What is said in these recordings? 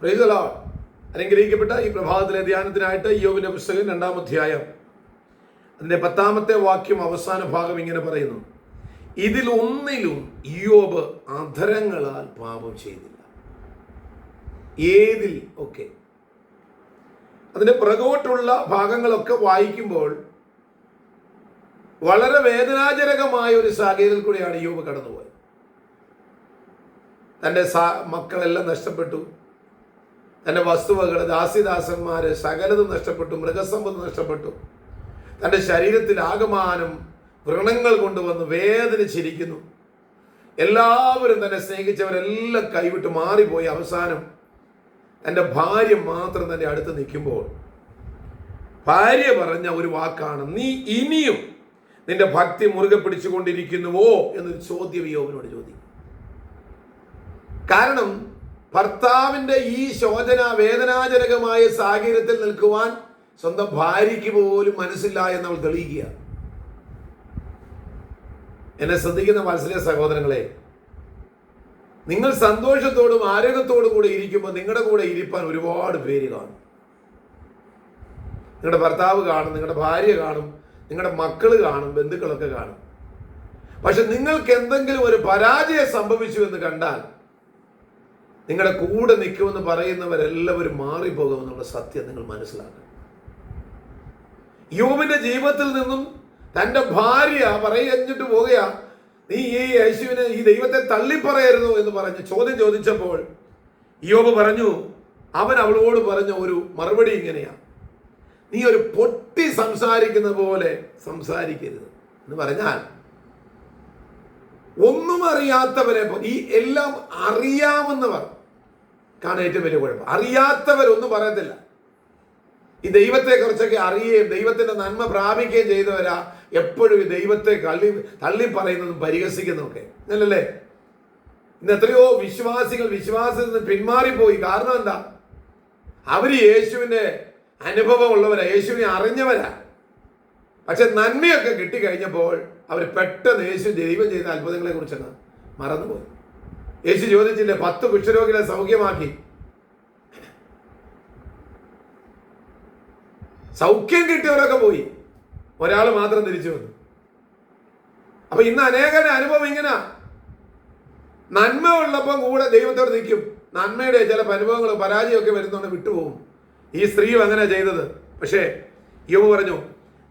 Praise the Lord. അനുഗ്രഹിക്കപ്പെട്ട ഈ പ്രഭാതത്തിലെ ധ്യാനത്തിനായിട്ട് ഇയ്യോബിന്റെ പുസ്തകം 2-ാം അധ്യായം അതിന്റെ 10-ാമത്തെ വാക്യം അവസാന ഭാഗം ഇങ്ങനെ പറയുന്നു: ഇതിലൊന്നിലും ഇയ്യോബ് അധരങ്ങളാൽ പാപം ചെയ്തില്ല. ഏതിൽ ഒക്കെ. അതിന്റെ പുറകോട്ടുള്ള ഭാഗങ്ങളൊക്കെ വായിക്കുമ്പോൾ വളരെ വേദനാജനകമായ ഒരു സാഹചര്യത്തിൽ കൂടെയാണ് ഇയ്യോബ് കടന്നുപോയത്. തൻ്റെ മക്കളെല്ലാം നഷ്ടപ്പെട്ടു, തൻ്റെ വസ്തുവകൾ, ദാസിദാസന്മാര് സകലതും നഷ്ടപ്പെട്ടു, മൃഗസമ്പത്ത് നഷ്ടപ്പെട്ടു, തൻ്റെ ശരീരത്തിൽ ആകമാനം വ്രണങ്ങൾ കൊണ്ടുവന്ന് വേദനിച്ചിരിക്കുന്നു. എല്ലാവരും തന്നെ സ്നേഹിച്ചവരെല്ലാം കൈവിട്ട് മാറിപ്പോയി. അവസാനം തൻ്റെ ഭാര്യ മാത്രം തൻ്റെ അടുത്ത് നിൽക്കുമ്പോൾ ഭാര്യ പറഞ്ഞ ഒരു വാക്കാണ്: നീ ഇനിയും നിന്റെ ഭക്തി മുറുകെ പിടിച്ചുകൊണ്ടിരിക്കുന്നുവോ എന്നൊരു ചോദ്യം യോബിനോട് ചോദിക്കും. കാരണം ഭർത്താവിൻ്റെ ഈ ശോചന വേദനാജനകമായ സാഹചര്യത്തിൽ നിൽക്കുവാൻ സ്വന്തം ഭാര്യയ്ക്ക് പോലും മനസ്സില്ല എന്നവൾ തെളിയിക്കുക. എന്നെ ശ്രദ്ധിക്കുന്ന വാത്സല്യ സഹോദരങ്ങളെ, നിങ്ങൾ സന്തോഷത്തോടും ആരോഗ്യത്തോടും കൂടെ ഇരിക്കുമ്പോൾ നിങ്ങളുടെ കൂടെ ഇരിപ്പാൻ ഒരുപാട് പേര് കാണും. നിങ്ങളുടെ ഭർത്താവ് കാണും, നിങ്ങളുടെ ഭാര്യ കാണും, നിങ്ങളുടെ മക്കൾ കാണും, ബന്ധുക്കളൊക്കെ കാണും. പക്ഷെ നിങ്ങൾക്ക് എന്തെങ്കിലും ഒരു പരാജയം സംഭവിച്ചു എന്ന് കണ്ടാൽ നിങ്ങളുടെ കൂടെ നിൽക്കുമെന്ന് പറയുന്നവരെല്ലാവരും മാറിപ്പോകുമെന്നുള്ള സത്യം നിങ്ങൾ മനസ്സിലാക്കണം. യോബിന്റെ ജീവിതത്തിൽ നിന്നും തൻ്റെ ഭാര്യ പറഞ്ഞിട്ട് പോവുക: നീ ഈ യേശുവിനെ, ഈ ദൈവത്തെ തള്ളിപ്പറയരുതോ എന്ന് പറഞ്ഞ് ചോദ്യം ചോദിച്ചപ്പോൾ യോബ് പറഞ്ഞു, അവൻ അവളോട് പറഞ്ഞ ഒരു മറുപടി ഇങ്ങനെയാണ്: നീ ഒരു പൊട്ടി സംസാരിക്കുന്ന പോലെ സംസാരിക്കരുത് എന്ന് പറഞ്ഞാൽ, ഒന്നും അറിയാത്തവരെ, ഈ എല്ലാം അറിയാമെന്നവർ കാണാൻ ഏറ്റവും വലിയ കുഴപ്പം. അറിയാത്തവരൊന്നും പറയത്തില്ല. ഈ ദൈവത്തെ കുറിച്ചൊക്കെ അറിയുകയും ദൈവത്തിന്റെ നന്മ പ്രാപിക്കുകയും ചെയ്തവരാ എപ്പോഴും ഈ ദൈവത്തെ തള്ളി പറയുന്നതും പരിഹസിക്കുന്നതൊക്കെ അല്ലല്ലേ. ഇന്ന് എത്രയോ വിശ്വാസികൾ വിശ്വാസത്തിൽ നിന്ന് പിന്മാറിപ്പോയി. കാരണം എന്താ? അവര് യേശുവിന്റെ അനുഭവമുള്ളവരാ, യേശുവിനെ അറിഞ്ഞവരാ. പക്ഷെ നന്മയൊക്കെ കിട്ടിക്കഴിഞ്ഞപ്പോൾ അവർ പെട്ടെന്ന് യേശു ദൈവം ചെയ്ത അത്ഭുതങ്ങളെ കുറിച്ചൊക്കെ മറന്നുപോയി. യേശു ചോദിച്ചില്ലേ, 10 കുഷ്ഠരോഗികളെ സൗഖ്യമാക്കി. സൗഖ്യം കിട്ടിയവരൊക്കെ പോയി, ഒരാൾ മാത്രം തിരിച്ചു വന്നു. അപ്പൊ ഇന്ന് അനേകരുടെ അനുഭവം ഇങ്ങനെ, നന്മ ഉള്ളപ്പം കൂടെ ദൈവത്തോട് നിൽക്കും, നന്മയുടെ ചില അനുഭവങ്ങൾ പരാജയമൊക്കെ വരുന്നതുകൊണ്ട് വിട്ടുപോകും. ഈ സ്ത്രീ അങ്ങനെ ചെയ്തത്. പക്ഷേ യോബ് പറഞ്ഞു,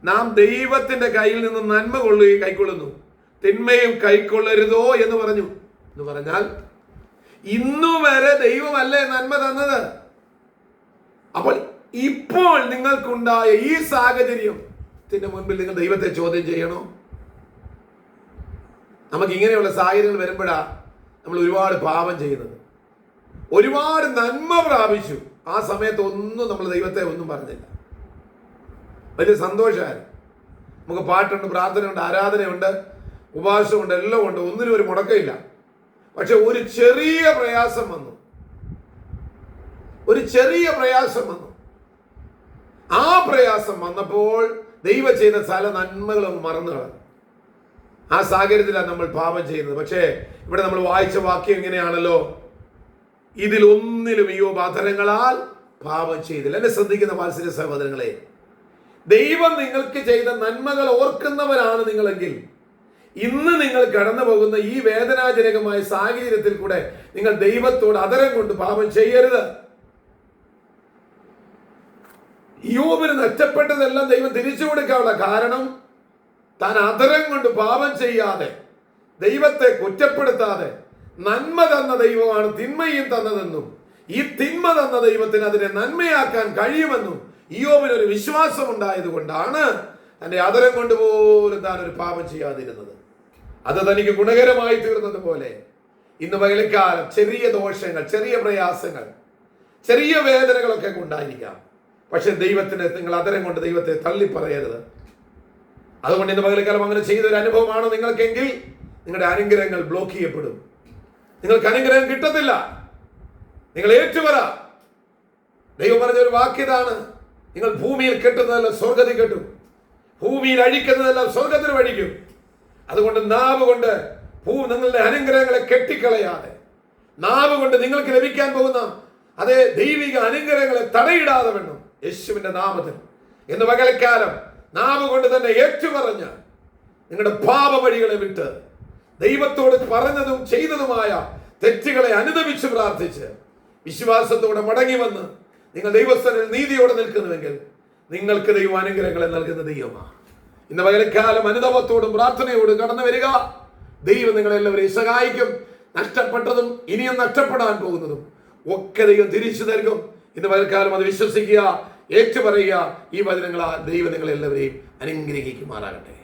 നാം ദൈവത്തിന്റെ കയ്യിൽ നിന്ന് നന്മ കൈക്കൊള്ളുന്നു, തിന്മയും കൈക്കൊള്ളരുതോ എന്ന് പറഞ്ഞു. എന്ന് പറഞ്ഞാൽ ഇന്നു വരെ ദൈവമല്ലേ നന്മ തന്നത്. അപ്പോൾ ഇപ്പോൾ നിങ്ങൾക്കുണ്ടായ ഈ സാഹചര്യത്തിന്റെ മുൻപിൽ നിങ്ങൾ ദൈവത്തെ ചോദ്യം ചെയ്യണോ? നമുക്ക് ഇങ്ങനെയുള്ള സാഹചര്യങ്ങൾ വരുമ്പോഴാ നമ്മൾ ഒരുപാട് പാപം ചെയ്യുന്നത്. ഒരുപാട് നന്മ പ്രാപിച്ചു, ആ സമയത്ത് ഒന്നും നമ്മൾ ദൈവത്തെ ഒന്നും പറഞ്ഞില്ല. വലിയ സന്തോഷമായിരുന്നു. നമുക്ക് പാട്ടുണ്ട്, പ്രാർത്ഥനയുണ്ട്, ആരാധനയുണ്ട്, ഉപവാസമുണ്ട്, എല്ലാം ഉണ്ട്, ഒന്നിനും ഒരു മുടക്കമില്ല. പക്ഷെ ഒരു ചെറിയ പ്രയാസം വന്നു, ഒരു ചെറിയ പ്രയാസം വന്നു. ആ പ്രയാസം വന്നപ്പോൾ ദൈവം ചെയ്ത സകല നന്മകളും മറന്നു കളഞ്ഞു. ആ സാഹചര്യത്തിലാണ് നമ്മൾ പാപം ചെയ്യുന്നത്. പക്ഷേ ഇവിടെ നമ്മൾ വായിച്ച വാക്യം ഇങ്ങനെയാണല്ലോ: ഇതിലൊന്നിലും ഇയ്യോബ് അധരങ്ങളാൽ പാപം ചെയ്തില്ല. എന്നെ ശ്രദ്ധിക്കുന്ന വാത്സല്യ സഹോദരങ്ങളെ, ദൈവം നിങ്ങൾക്ക് ചെയ്ത നന്മകൾ ഓർക്കുന്നവരാണ് നിങ്ങളെങ്കിൽ ഇന്ന് നിങ്ങൾ കടന്നു പോകുന്ന ഈ വേദനാജനകമായ സാഹചര്യത്തിൽ കൂടെ നിങ്ങൾ ദൈവത്തോട് അധരം കൊണ്ട് പാപം ചെയ്യരുത്. യോബിന് നഷ്ടപ്പെട്ടതെല്ലാം ദൈവം തിരിച്ചു കൊടുക്കാനുള്ള കാരണം, താൻ അധരം കൊണ്ട് പാപം ചെയ്യാതെ, ദൈവത്തെ കുറ്റപ്പെടുത്താതെ, നന്മ തന്ന ദൈവമാണ് തിന്മയും തന്നതെന്നും ഈ തിന്മ തന്ന ദൈവത്തിന് അതിനെ നന്മയാക്കാൻ കഴിയുമെന്നും യോബിനൊരു വിശ്വാസം ഉണ്ടായത് കൊണ്ടാണ് തന്റെ അധരം കൊണ്ട് പോലും താൻ ഒരു പാപം ചെയ്യാതിരുന്നത്. അത് തനിക്ക് ഗുണകരമായി തീർന്നത് പോലെ ഇന്ന് പകൽക്കാലം ചെറിയ ദോഷങ്ങൾ, ചെറിയ പ്രയാസങ്ങൾ, ചെറിയ വേദനകളൊക്കെ ഉണ്ടായിരിക്കാം. പക്ഷെ ദൈവത്തിന് നിങ്ങൾ അധരം കൊണ്ട് ദൈവത്തെ തള്ളിപ്പറയരുത്. അതുകൊണ്ട് ഇന്ന് പകൽക്കാലം അങ്ങനെ ചെയ്തൊരു അനുഭവമാണോ നിങ്ങൾക്കെങ്കിൽ നിങ്ങളുടെ അനുഗ്രഹങ്ങൾ ബ്ലോക്ക് ചെയ്യപ്പെടും. നിങ്ങൾക്ക് അനുഗ്രഹം കിട്ടത്തില്ല. നിങ്ങൾ ഏറ്റുപറ. ദൈവം പറഞ്ഞൊരു വാക്യതാണ്: നിങ്ങൾ ഭൂമിയിൽ കെട്ടുന്നതെല്ലാം സ്വർഗത്തിൽ കെട്ടും, ഭൂമിയിൽ അഴിക്കുന്നതെല്ലാം സ്വർഗത്തിൽ അഴിക്കും. അതുകൊണ്ട് നാവ് കൊണ്ട് നിങ്ങളുടെ അനുഗ്രഹങ്ങളെ കെട്ടിക്കളയാതെ, നാവ് കൊണ്ട് നിങ്ങൾക്ക് ലഭിക്കാൻ പോകുന്ന അതേ ദൈവിക അനുഗ്രഹങ്ങളെ തടയിടാതെ വേണം യേശുവിന്റെ നാമത്തിൽ ഇന്ന് പകൽക്കാലം നാമം കൊണ്ട് തന്നെ ഏറ്റുപറഞ്ഞ് നിങ്ങളുടെ പാപ വഴികളെ വിട്ട് ദൈവത്തോട് പറഞ്ഞതും ചെയ്തതുമായ തെറ്റുകളെ അനുദപിച്ച് പ്രാർത്ഥിച്ച് വിശ്വാസത്തോടെ മടങ്ങി വന്ന് നിങ്ങൾ ദൈവസ്ഥനിൽ നീതിയോടെ നിൽക്കുന്നുവെങ്കിൽ നിങ്ങൾക്ക് ദൈവം അനുഗ്രഹങ്ങളെ നൽകുന്ന ദൈവമാണ്. ഇന്ന് പകൽക്കാലം അനുതപത്തോടും പ്രാർത്ഥനയോടും കടന്നു വരിക. ദൈവം നിങ്ങളെല്ലാവരെയും സഹായിക്കും. നഷ്ടപ്പെട്ടതും ഇനിയും നഷ്ടപ്പെടാൻ പോകുന്നതും ഒക്കെ ദൈവം തിരിച്ചു നൽകും. ഇന്ന് പകൽക്കാലം അത് വിശ്വസിക്കുക, ഏറ്റുപറയുക. ഈ വചനങ്ങളാൽ ദൈവം നിങ്ങളെല്ലാവരെയും അനുഗ്രഹിക്കുമാറാകട്ടെ.